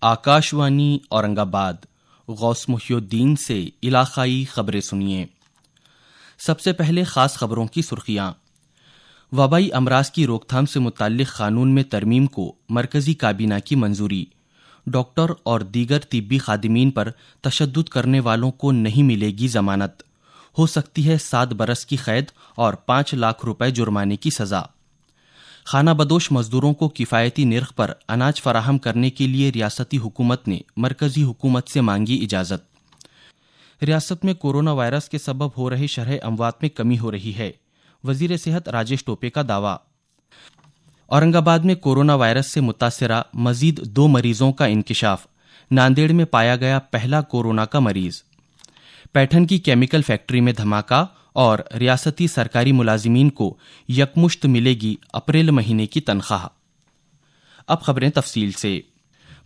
آکاشوانی اورنگ آباد غوث محی الدین سے علاقائی خبریں سنیے۔ سب سے پہلے خاص خبروں کی سرخیاں۔ وبائی امراض کی روک تھام سے متعلق قانون میں ترمیم کو مرکزی کابینہ کی منظوری۔ ڈاکٹر اور دیگر طبی خادمین پر تشدد کرنے والوں کو نہیں ملے گی ضمانت، ہو سکتی ہے 7 برس کی قید اور 5 لاکھ روپے جرمانے کی سزا۔ خانہ بدوش مزدوروں کو کفایتی نرخ پر اناج فراہم کرنے کے لیے ریاستی حکومت نے مرکزی حکومت سے مانگی اجازت۔ ریاست میں کورونا وائرس کے سبب ہو رہے شرح اموات میں کمی ہو رہی ہے، وزیر صحت راجیش ٹوپے کا دعویٰ۔ اورنگ آباد میں کورونا وائرس سے متاثرہ مزید 2 مریضوں کا انکشاف، ناندیڑ میں پایا گیا پہلا کورونا کا مریض۔ پیٹھن کی کیمیکل فیکٹری میں دھماکہ اور ریاستی سرکاری ملازمین کو یکمشت ملے گی اپریل مہینے کی تنخواہ۔ اب خبریں تفصیل سے۔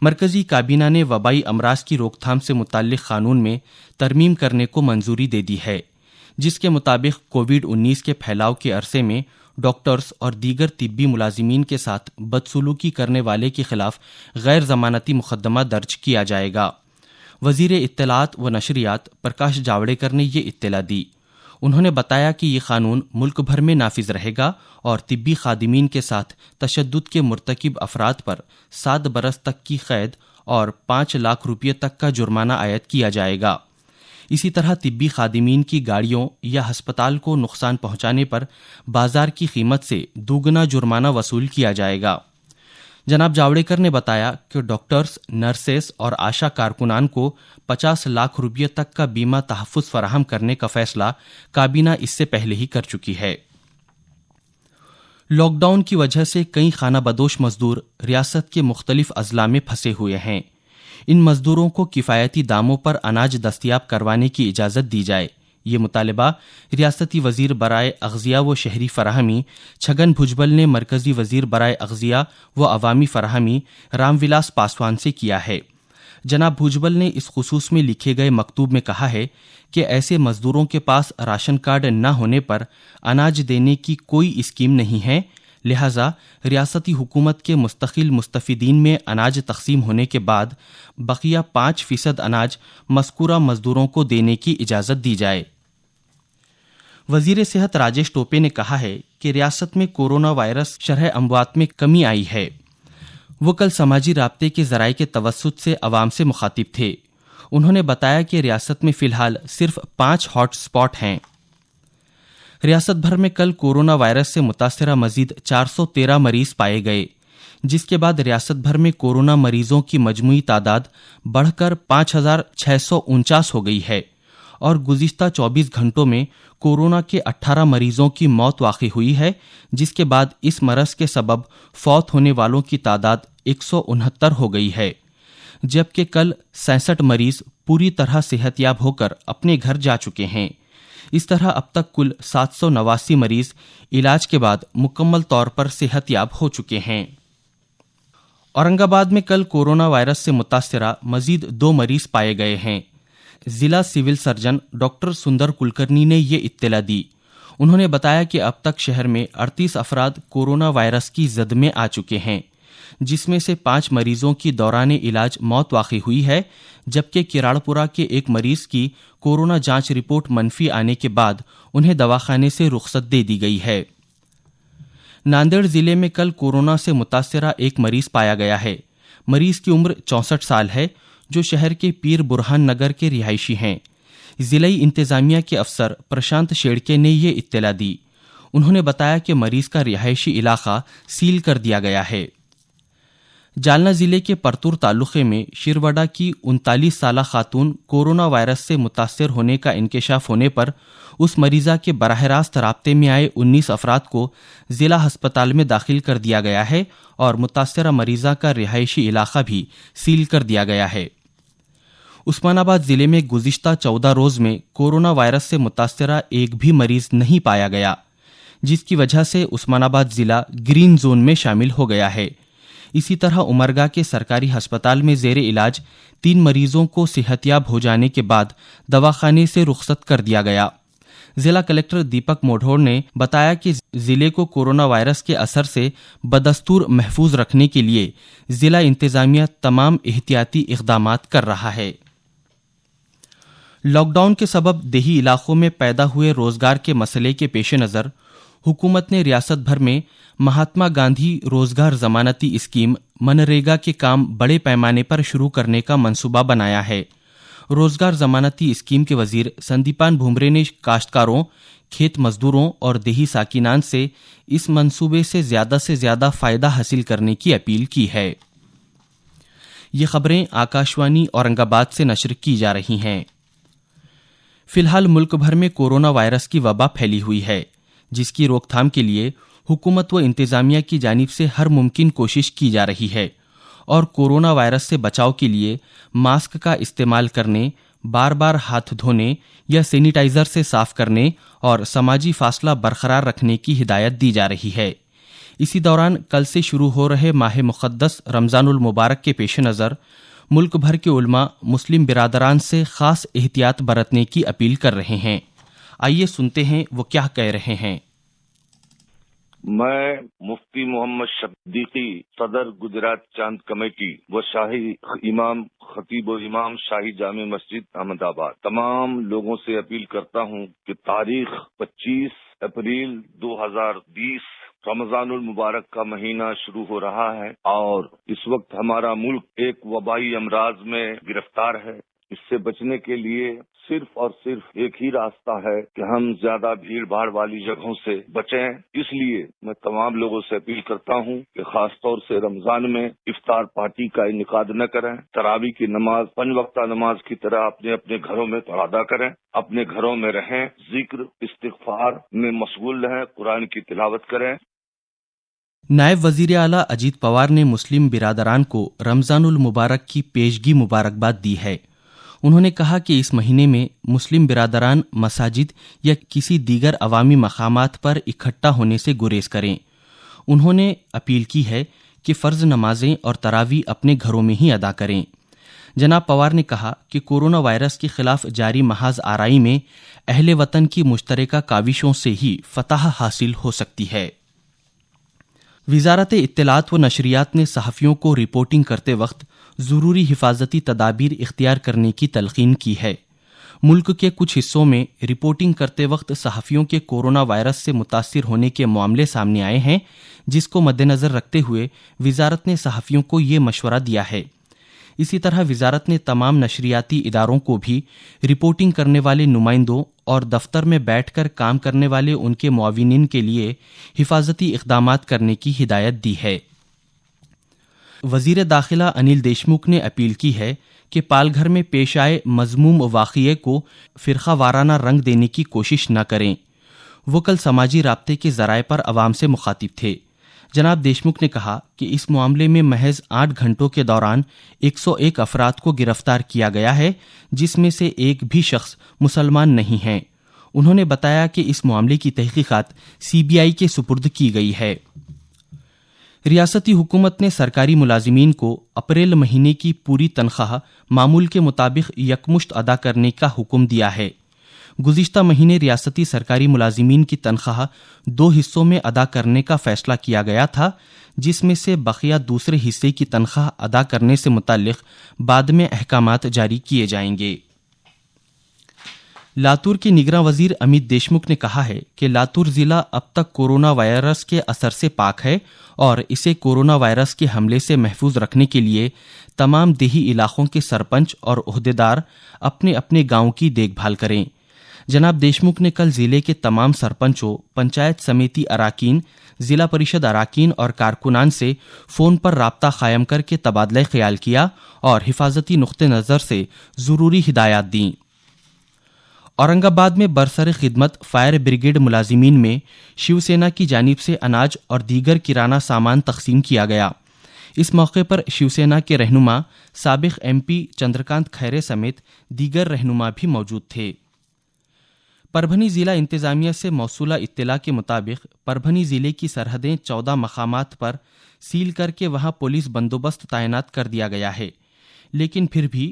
مرکزی کابینہ نے وبائی امراض کی روک تھام سے متعلق قانون میں ترمیم کرنے کو منظوری دے دی ہے، جس کے مطابق کووڈ-19 کے پھیلاؤ کے عرصے میں ڈاکٹرز اور دیگر طبی ملازمین کے ساتھ بدسلوکی کرنے والے کے خلاف غیر ضمانتی مقدمہ درج کیا جائے گا۔ وزیر اطلاعات و نشریات پرکاش جاوڑیکر نے یہ اطلاع دی۔ انہوں نے بتایا کہ یہ قانون ملک بھر میں نافذ رہے گا اور طبی خادمین کے ساتھ تشدد کے مرتکب افراد پر 7 برس تک کی قید اور 5 لاکھ روپے تک کا جرمانہ عائد کیا جائے گا۔ اسی طرح طبی خادمین کی گاڑیوں یا ہسپتال کو نقصان پہنچانے پر بازار کی قیمت سے دوگنا جرمانہ وصول کیا جائے گا۔ جناب جاوڑیکر نے بتایا کہ ڈاکٹرز، نرسز اور آشا کارکنان کو 50 لاکھ روپے تک کا بیمہ تحفظ فراہم کرنے کا فیصلہ کابینہ اس سے پہلے ہی کر چکی ہے۔ لاک ڈاؤن کی وجہ سے کئی خانہ بدوش مزدور ریاست کے مختلف اضلاع میں پھنسے ہوئے ہیں۔ ان مزدوروں کو کفایتی داموں پر اناج دستیاب کروانے کی اجازت دی جائے، یہ مطالبہ ریاستی وزیر برائے اغذیہ و شہری فراہمی چھگن بھجبل نے مرکزی وزیر برائے اغذیہ و عوامی فراہمی رام ولاس پاسوان سے کیا ہے۔ جناب بھجبل نے اس خصوص میں لکھے گئے مکتوب میں کہا ہے کہ ایسے مزدوروں کے پاس راشن کارڈ نہ ہونے پر اناج دینے کی کوئی اسکیم نہیں ہے، لہذا ریاستی حکومت کے مستقل مستفیدین میں اناج تقسیم ہونے کے بعد بقیہ 5% اناج مذکورہ مزدوروں کو دینے کی اجازت دی جائے۔ وزیر صحت راجیش ٹوپے نے کہا ہے کہ ریاست میں کورونا وائرس شرح اموات میں کمی آئی ہے۔ وہ کل سماجی رابطے کے ذرائع کے توسط سے عوام سے مخاطب تھے۔ انہوں نے بتایا کہ ریاست میں فی الحال صرف 5 ہاٹ اسپاٹ ہیں۔ ریاست بھر میں کل کورونا وائرس سے متاثرہ مزید 413 مریض پائے گئے، جس کے بعد ریاست بھر میں کورونا مریضوں کی مجموعی تعداد بڑھ کر 5649 ہو گئی ہے اور گزشتہ 24 گھنٹوں میں کورونا کے 18 مریضوں کی موت واقع ہوئی ہے، جس کے بعد اس مرض کے سبب فوت ہونے والوں کی تعداد 169 ہو گئی ہے، جبکہ کل 66 مریض پوری طرح صحت یاب ہو کر اپنے گھر جا چکے ہیں۔ اس طرح اب تک کل 789 مریض علاج کے بعد مکمل طور پر صحت یاب ہو چکے ہیں۔ اورنگ آباد میں کل کورونا وائرس سے متاثرہ مزید 2 مریض پائے گئے ہیں۔ ضلع سول سرجن ڈاکٹر سندر کلکرنی نے یہ اطلاع دی۔ انہوں نے بتایا کہ اب تک شہر میں 38 افراد کورونا وائرس کی زد میں آ چکے ہیں، جس میں سے 5 مریضوں کی دوران علاج موت واقع ہوئی ہے، جبکہ کراڑپورہ کے ایک مریض کی کورونا جانچ رپورٹ منفی آنے کے بعد انہیں دواخانے سے رخصت دے دی گئی ہے۔ ناندیڑ ضلع میں کل کورونا سے متاثرہ ایک مریض پایا گیا ہے۔ مریض کی عمر 64 سال ہے، جو شہر کے پیر برہان نگر کے رہائشی ہیں۔ ضلعی انتظامیہ کے افسر پرشانت شیڑکے نے یہ اطلاع دی۔ انہوں نے بتایا کہ مریض کا رہائشی علاقہ سیل کر دیا گیا ہے۔ جالنہ ضلع کے پرتور تعلقے میں شیروڈا کی 39 سالہ خاتون کورونا وائرس سے متاثر ہونے کا انکشاف ہونے پر اس مریضہ کے براہ راست رابطے میں آئے 19 افراد کو ضلع ہسپتال میں داخل کر دیا گیا ہے اور متاثرہ مریضہ کا رہائشی علاقہ بھی سیل کر دیا گیا ہے۔ عثمان آباد ضلع میں گزشتہ 14 روز میں کورونا وائرس سے متاثرہ ایک بھی مریض نہیں پایا گیا، جس کی وجہ سے عثمان آباد ضلع گرین زون میں شامل ہو گیا ہے۔ اسی طرح امرگا کے سرکاری ہسپتال میں زیر علاج 3 مریضوں کو صحت یاب ہو جانے کے بعد دواخانے سے رخصت کر دیا گیا۔ ضلع کلکٹر دیپک موڈھوڑ نے بتایا کہ ضلع کو کورونا وائرس کے اثر سے بدستور محفوظ رکھنے کے لیے ضلع انتظامیہ تمام احتیاطی اقدامات کر رہا ہے۔ لاک ڈاؤن کے سبب دیہی علاقوں میں پیدا ہوئے روزگار کے مسئلے کے پیش نظر حکومت نے ریاست بھر میں مہاتما گاندھی روزگار ضمانتی اسکیم منریگا کے کام بڑے پیمانے پر شروع کرنے کا منصوبہ بنایا ہے۔ روزگار ضمانتی اسکیم کے وزیر سندیپان بھومرے نے کاشتکاروں، کھیت مزدوروں اور دیہی ساکنان سے اس منصوبے سے زیادہ فائدہ حاصل کرنے کی اپیل کی ہے۔ یہ خبریں آکاشوانی اورنگ آباد سے نشر کی جا رہی ہیں۔ فی الحال ملک بھر میں کورونا وائرس کی وبا پھیلی ہوئی ہے، جس کی روک تھام کے لیے حکومت و انتظامیہ کی جانب سے ہر ممکن کوشش کی جا رہی ہے اور کورونا وائرس سے بچاؤ کے لیے ماسک کا استعمال کرنے، بار بار ہاتھ دھونے یا سینیٹائزر سے صاف کرنے اور سماجی فاصلہ برقرار رکھنے کی ہدایت دی جا رہی ہے۔ اسی دوران کل سے شروع ہو رہے ماہ مقدس رمضان المبارک کے پیش نظر ملک بھر کے علماء مسلم برادران سے خاص احتیاط برتنے کی اپیل کر رہے ہیں۔ آئیے سنتے ہیں وہ کیا کہہ رہے ہیں۔ میں مفتی محمد صدیقی صدر گجرات چاند کمیٹی و شاہی امام خطیب و امام شاہی جامع مسجد احمد آباد تمام لوگوں سے اپیل کرتا ہوں کہ تاریخ 25 اپریل 2020 رمضان المبارک کا مہینہ شروع ہو رہا ہے اور اس وقت ہمارا ملک ایک وبائی امراض میں گرفتار ہے۔ اس سے بچنے کے لیے صرف اور صرف ایک ہی راستہ ہے کہ ہم زیادہ بھیڑ بھاڑ والی جگہوں سے بچیں۔ اس لیے میں تمام لوگوں سے اپیل کرتا ہوں کہ خاص طور سے رمضان میں افطار پارٹی کا انعقاد نہ کریں، تراویح کی نماز 5 وقتہ نماز کی طرح اپنے اپنے گھروں میں ادا کریں، اپنے گھروں میں رہیں، ذکر استغفار میں مشغول رہیں، قرآن کی تلاوت کریں۔ نائب وزیر اعلیٰ اجیت پوار نے مسلم برادران کو رمضان المبارک کی پیشگی مبارکباد دی ہے۔ انہوں نے کہا کہ اس مہینے میں مسلم برادران مساجد یا کسی دیگر عوامی مقامات پر اکٹھا ہونے سے گریز کریں۔ انہوں نے اپیل کی ہے کہ فرض نمازیں اور تراویح اپنے گھروں میں ہی ادا کریں۔ جناب پوار نے کہا کہ کورونا وائرس کے خلاف جاری محاذ آرائی میں اہل وطن کی مشترکہ کاوشوں سے ہی فتح حاصل ہو سکتی ہے۔ وزارت اطلاعات و نشریات نے صحافیوں کو رپورٹنگ کرتے وقت ضروری حفاظتی تدابیر اختیار کرنے کی تلقین کی ہے۔ ملک کے کچھ حصوں میں رپورٹنگ کرتے وقت صحافیوں کے کورونا وائرس سے متاثر ہونے کے معاملے سامنے آئے ہیں، جس کو مد نظر رکھتے ہوئے وزارت نے صحافیوں کو یہ مشورہ دیا ہے۔ اسی طرح وزارت نے تمام نشریاتی اداروں کو بھی رپورٹنگ کرنے والے نمائندوں اور دفتر میں بیٹھ کر کام کرنے والے ان کے معاونین کے لیے حفاظتی اقدامات کرنے کی ہدایت دی ہے۔ وزیر داخلہ انل دیشمکھ نے اپیل کی ہے کہ پال گھر میں پیش آئے مذموم واقعے کو فرقہ وارانہ رنگ دینے کی کوشش نہ کریں۔ وہ کل سماجی رابطے کے ذرائع پر عوام سے مخاطب تھے۔ جناب دیشمکھ نے کہا کہ اس معاملے میں محض 8 گھنٹوں کے دوران 101 افراد کو گرفتار کیا گیا ہے، جس میں سے ایک بھی شخص مسلمان نہیں ہیں۔ انہوں نے بتایا کہ اس معاملے کی تحقیقات CBI کے سپرد کی گئی ہے۔ ریاستی حکومت نے سرکاری ملازمین کو اپریل مہینے کی پوری تنخواہ معمول کے مطابق یکمشت ادا کرنے کا حکم دیا ہے۔ گزشتہ مہینے ریاستی سرکاری ملازمین کی تنخواہ 2 حصوں میں ادا کرنے کا فیصلہ کیا گیا تھا، جس میں سے بقیہ دوسرے حصے کی تنخواہ ادا کرنے سے متعلق بعد میں احکامات جاری کیے جائیں گے۔ لاتور کے نگراں وزیر امیت دیشمکھ نے کہا ہے کہ لاتور ضلع اب تک کورونا وائرس کے اثر سے پاک ہے اور اسے کورونا وائرس کے حملے سے محفوظ رکھنے کے لیے تمام دیہی علاقوں کے سرپنچ اور عہدیدار اپنے اپنے گاؤں کی دیکھ بھال کریں۔ جناب دیشمکھ نے کل ضلع کے تمام سرپنچوں، پنچایت سمیتی اراکین، ضلع پریشد اراکین اور کارکنان سے فون پر رابطہ قائم کر کے تبادلہ خیال کیا اور حفاظتی نقطہ نظر سے ضروری ہدایات دیں۔ اورنگ آباد میں برسر خدمت فائر بریگیڈ ملازمین میں شیو سینا کی جانب سے اناج اور دیگر کرانہ سامان تقسیم کیا گیا۔ اس موقع پر شیو سینا کے رہنما سابق MP چندرکانت کھیرے سمیت دیگر رہنما بھی موجود تھے۔ پربھنی ضلع انتظامیہ سے موصولہ اطلاع کے مطابق پربھنی ضلع کی سرحدیں 14 مقامات پر سیل کر کے وہاں پولیس بندوبست تعینات کر دیا گیا ہے، لیکن پھر بھی